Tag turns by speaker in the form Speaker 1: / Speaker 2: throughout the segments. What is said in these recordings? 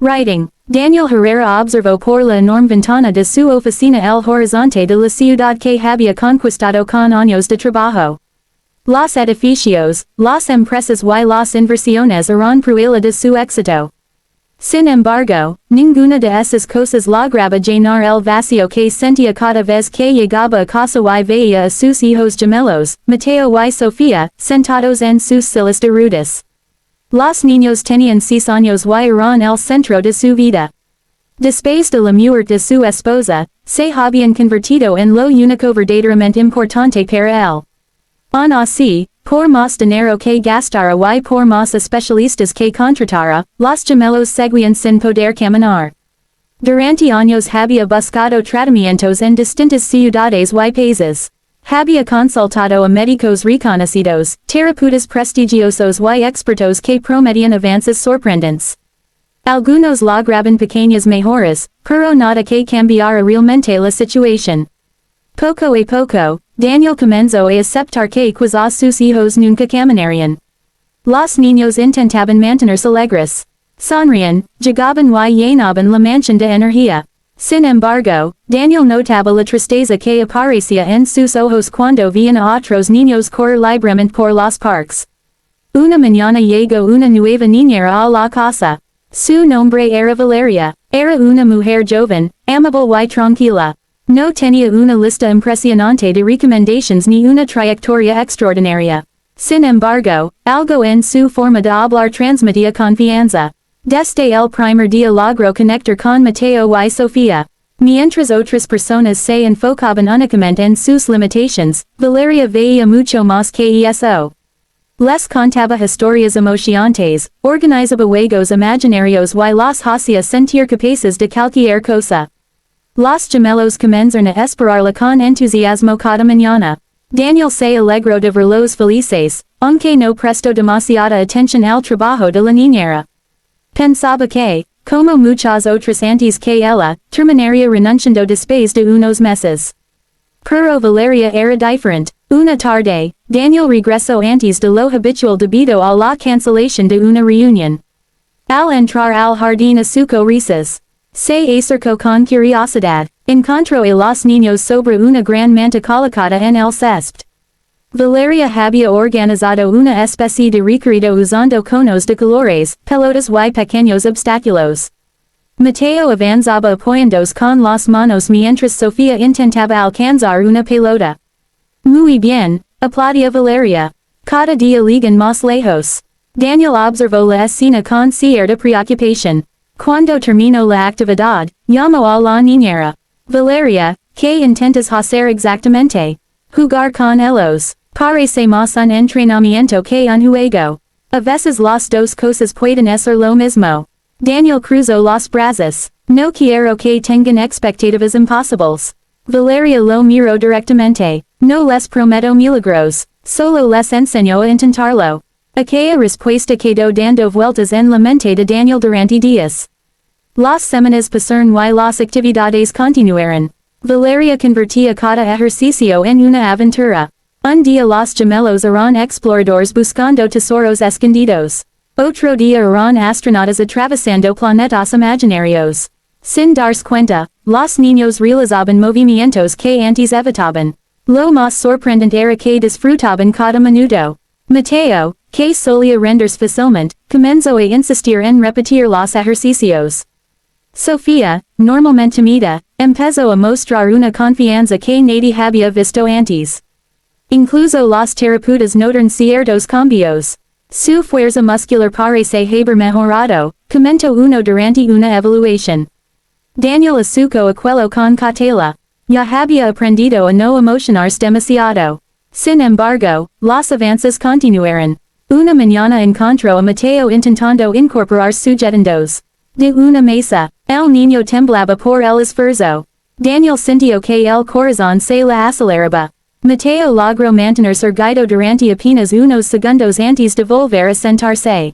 Speaker 1: Writing. Daniel Herrera observó por la enorme ventana de su oficina el horizonte de la ciudad que había conquistado con años de trabajo. Los edificios, las empresas y las inversiones eran prueba de su éxito. Sin embargo, ninguna de esas cosas lograba llenar el vacío que sentía cada vez que llegaba a casa y veía a sus hijos gemelos, Mateo y Sofía, sentados en sus sillas de ruedas. Los niños tenían 6 años y eran el centro de su vida. Después de la muerte de su esposa, se habían convertido en lo único verdaderamente importante para él. Aun así, por más dinero que gastara y por más especialistas que contratara, los gemelos seguían sin poder caminar. Durante años había buscado tratamientos en distintas ciudades y países. Había consultado a médicos reconocidos, terapeutas prestigiosos y expertos que prometían avances sorprendentes. Algunos lograban pequeñas mejoras, pero nada que cambiara realmente la situación. Poco a poco, Daniel comenzó a aceptar que quizás sus hijos nunca caminarían. Los niños intentaban mantenerse alegres. Sonrían, jugaban y llenaban la mansión de energía. Sin embargo, Daniel notaba la tristeza que aparecía en sus ojos cuando veían a otros niños correr libremente por los parques. Una mañana llegó una nueva niñera a la casa. Su nombre era Valeria. Era una mujer joven, amable y tranquila. No tenía una lista impresionante de recomendaciones ni una trayectoria extraordinaria. Sin embargo, algo en su forma de hablar transmitía confianza. Desde el primer día logró conectar con Mateo y Sofía. Mientras otras personas se enfocaban únicamente en sus limitaciones, Valeria veía mucho más que eso. Les contaba historias emocionantes, organizaba juegos imaginarios y los hacía sentir capaces de cualquier cosa. Los gemelos comenzaron a esperarla con entusiasmo cada mañana. Daniel se alegró de verlos felices, aunque no prestó demasiada atención al trabajo de la niñera. Pensaba que, como muchas otras antes que ella, terminaría renunciando después de unos meses. Pero Valeria era diferente. Una tarde, Daniel regresó antes de lo habitual debido a la cancelación de una reunión. Al entrar al jardín a sus risas, se acercó con curiosidad. Encontró a los niños sobre una gran manta colocada en el césped. Valeria había organizado una especie de recorrido usando conos de colores, pelotas y pequeños obstáculos. Mateo avanzaba apoyándose con las manos mientras Sofía intentaba alcanzar una pelota. Muy bien, aplaudía Valeria. Cada día llegan más lejos. Daniel observó la escena con cierta preocupación. Cuando terminó la actividad, llamó a la niñera. Valeria, ¿qué intentas hacer exactamente? Jugar con ellos. Parece más un entrenamiento que un juego. A veces las dos cosas pueden ser lo mismo. Daniel cruzó los brazos. No quiero que tengan expectativas imposibles. Valeria lo miró directamente. No les prometo milagros. Solo les enseño a intentarlo. Aquella respuesta quedó dando vueltas en la mente de Daniel durante días. Las semanas pasaron y las actividades continuaron. Valeria convertía cada ejercicio en una aventura. Un día los gemelos eran exploradores buscando tesoros escondidos. Otro día eran astronautas atravesando planetas imaginarios. Sin darse cuenta, los niños realizaban movimientos que antes evitaban. Lo más sorprendente era que disfrutaban cada minuto. Mateo, que solía rendirse fácilmente, comenzó a insistir en repetir los ejercicios. Sofía, normalmente tímida, empezó a mostrar una confianza que nadie había visto antes. Incluso los terapeutas notaron ciertos cambios. Su fuerza muscular parece haber mejorado, comentó uno durante una evaluación. Daniel asuco aquello con cautela. Ya había aprendido a no emocionarse demasiado. Sin embargo, los avances continuaron. Una mañana encontró a Mateo intentando incorporar sujetandos de una mesa. El niño temblaba por el esfuerzo. Daniel sintió que el corazón se le aceleraba. Mateo logró mantenerse erguido durante apenas unos segundos antes de volver a sentarse.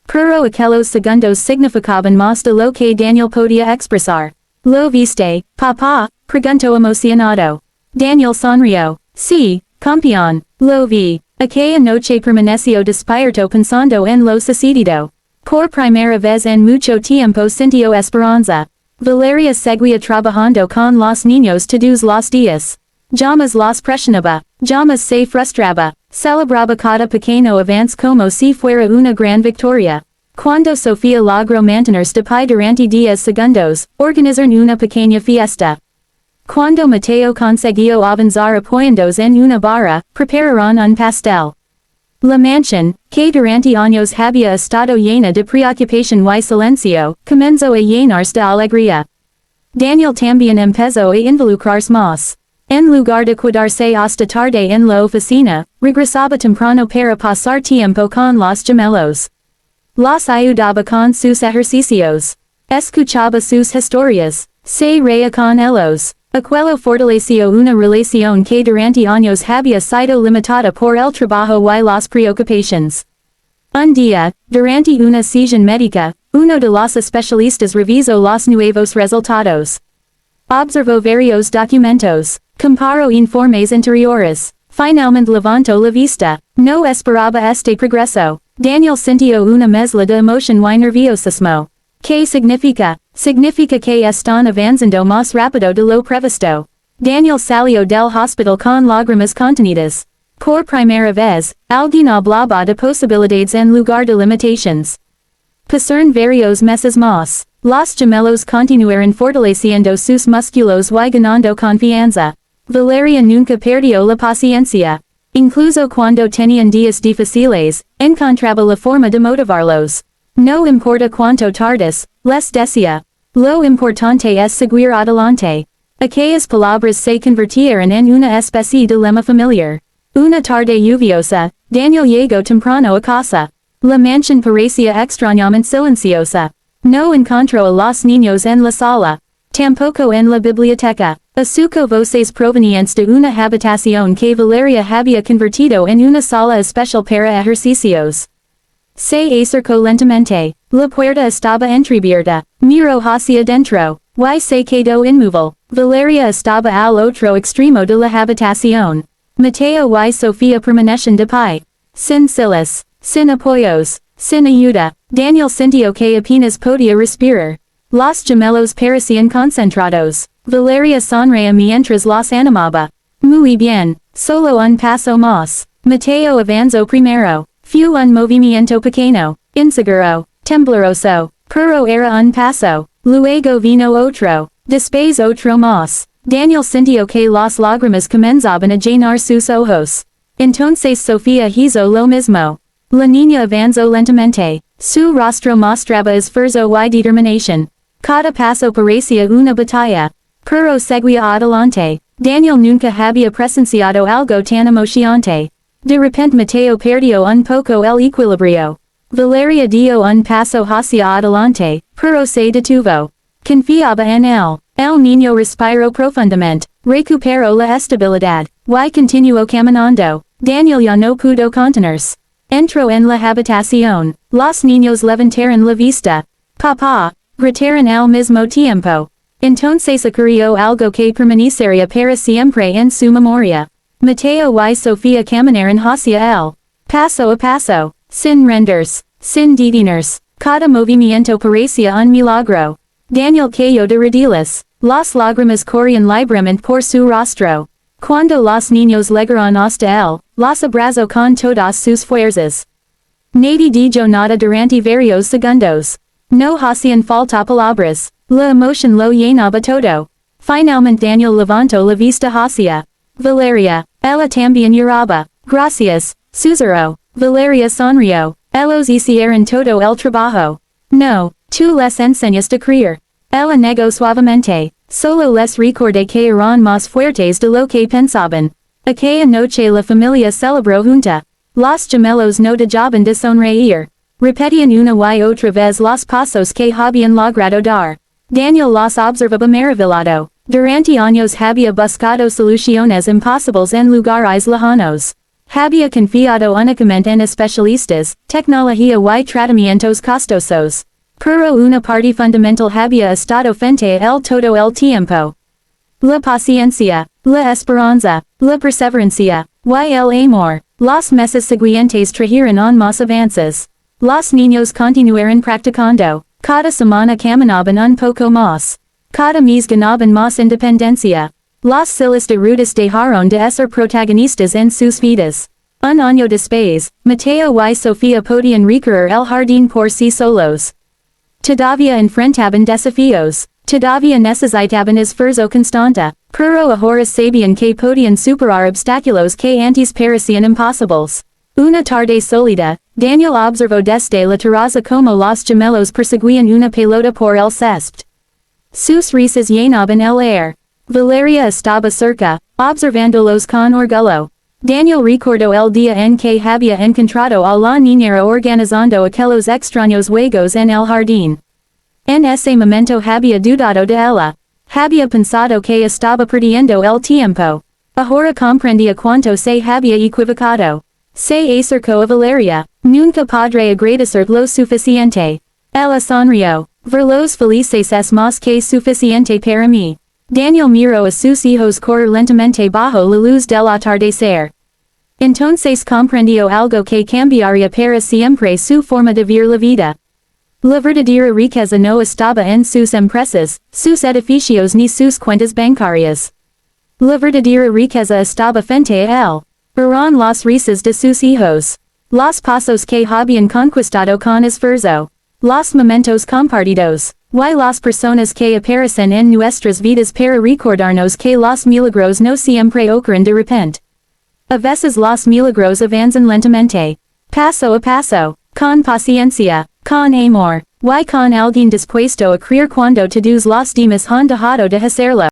Speaker 1: Pero aquellos segundos significaban más de lo que Daniel podía expresar. ¿Lo viste, papá? Preguntó emocionado. Daniel sonrió. Sí, campeón, lo vi. Aquella noche permaneció despierto pensando en lo sucedido. Por primera vez en mucho tiempo sintió esperanza. Valeria seguía trabajando con los niños todos los días. Jamás los presionaba, jamás se frustraba, celebraba cada pequeño avance como si fuera una gran victoria. Cuando Sofía logró mantenerse de pie durante 10 segundos, organizaron una pequeña fiesta. Cuando Mateo consiguió avanzar apoyándose en una barra, prepararon un pastel. La mansión, que durante años había estado llena de preocupación y silencio, comenzó a llenarse de alegría. Daniel también empezó a involucrarse más. En lugar de quedarse hasta tarde en la oficina, regresaba temprano para pasar tiempo con los gemelos. Los ayudaba con sus ejercicios. Escuchaba sus historias. Se reía con ellos. Aquello fortaleció una relación que durante años había sido limitada por el trabajo y las preocupaciones. Un día, durante una sesión médica, uno de los especialistas revisó los nuevos resultados. Observó varios documentos. Comparó informes anteriores. Finalmente levantó la vista. No esperaba este progreso. Daniel sintió una mezcla de emoción y nerviosismo. ¿Qué significa? Significa que están avanzando más rápido de lo previsto. Daniel salió del hospital con lágrimas contenidas. Por primera vez, alguien hablaba de posibilidades en lugar de limitaciones. Pasaron varios meses más. Los gemelos continuaron fortaleciendo sus músculos y ganando confianza. Valeria nunca perdió la paciencia. Incluso cuando tenían días difíciles, encontraba la forma de motivarlos. No importa cuánto tardes, les decía. Lo importante es seguir adelante. Aquellas palabras se convirtieron en una especie de lema familiar. Una tarde lluviosa, Daniel llegó temprano a casa. La mansión parecía extrañamente silenciosa. No encontró a los niños en la sala. Tampoco en la biblioteca. Escuchó voces provenientes de una habitación que Valeria había convertido en una sala especial para ejercicios. Se acercó lentamente. La puerta estaba entreabierta. Miró hacia dentro. Y se quedó inmóvil. Valeria estaba al otro extremo de la habitación. Mateo y Sofía permanecen de pie. Sin silas. Sin apoyos. Sin ayuda. Daniel sintió que apenas podía respirar. Los gemelos parecían concentrados. Valeria sonreía mientras los animaba. Muy bien. Solo un paso más. Mateo avanzó primero. Fue un movimiento pequeño. Inseguro. Tembloroso. Pero era un paso. Luego vino otro. Después otro más. Daniel sintió que las lágrimas comenzaban a llenar sus ojos. Entonces Sofía hizo lo mismo. La niña avanzó lentamente. Su rostro mostraba esfuerzo y determinación. Cada paso parecía una batalla. Pero seguía adelante. Daniel nunca había presenciado algo tan emocionante. De repente Mateo perdió un poco el equilibrio. Valeria dio un paso hacia adelante, pero se detuvo. Confiaba en él. El niño respiró profundamente, recuperó la estabilidad, y continuó caminando. Daniel ya no pudo contenerse. Entró en la habitación. Los niños levantaron la vista. Papá, gritaron al mismo tiempo. Entonces ocurrió algo que permanecería para siempre en su memoria. Mateo y Sofía caminaron hacia él. Paso a paso, sin rendirse, sin detenerse. Cada movimiento parecía un milagro. Daniel cayó de rodillas. Las lágrimas corrían libremente por su rostro. Cuando los niños llegaron hasta él, los abrazó con todas sus fuerzas. Nadie dijo nada durante varios segundos. No hacían falta palabras. La emoción lo llenaba todo. Finalmente Daniel levantó la vista hacia Valeria. Ella también lloraba. Gracias, susurró. Valeria sonrió. Ellos hicieron todo el trabajo. No, tú les enseñas a creer. Ella negó suavemente. Solo les recordé que eran más fuertes de lo que pensaban. Aquella noche la familia celebró junta. Los gemelos no dejaban de sonreír. Repetían una y otra vez los pasos que habían logrado dar. Daniel los observaba maravillado. Durante años había buscado soluciones imposibles en lugares lejanos. Había confiado únicamente en especialistas, tecnología y tratamientos costosos. Pero una parte fundamental había estado frente a él todo el tiempo. La paciencia, la esperanza, la perseverancia, y el amor. Los meses siguientes trajeron aún más avances. Los niños continuaron practicando. Cada semana caminaban un poco más. Cada mes ganaban más independencia. Los adultos dejaron de ser protagonistas en sus vidas. Un año después, Mateo y Sofía podían recorrer el jardín por sí solos. Todavía enfrentaban desafíos. Todavía necesitaban esfuerzo constante. Pero ahora sabían que podían superar obstáculos que antes parecían imposibles. Una tarde sólida, Daniel observó desde la terraza como los gemelos perseguían una pelota por el césped. Sus risas llenaban el aire. Valeria estaba cerca, observándolos con orgullo. Daniel recordó el día en que había encontrado a la niñera organizando aquellos extraños juegos en el jardín. En ese momento había dudado de ella. Había pensado que estaba perdiendo el tiempo. Ahora comprendía cuánto se había equivocado. Se acercó a Valeria. Nunca podré agradecer lo suficiente. Ella sonrió. Verlos felices es más que suficiente para mí. Daniel miró a sus hijos correr lentamente bajo la luz del atardecer. Entonces comprendió algo que cambiaría para siempre su forma de ver la vida. La verdadera riqueza no estaba en sus empresas, sus edificios ni sus cuentas bancarias. La verdadera riqueza estaba frente a él. Eran las risas de sus hijos. Los pasos que habían conquistado con esfuerzo. Los momentos compartidos. Y las personas que aparecen en nuestras vidas para recordarnos que los milagros no siempre ocurren de repente. A veces los milagros avanzan lentamente. Paso a paso. Con paciencia. Con amor. Y con alguien dispuesto a creer cuando todos los demás han dejado de hacerlo.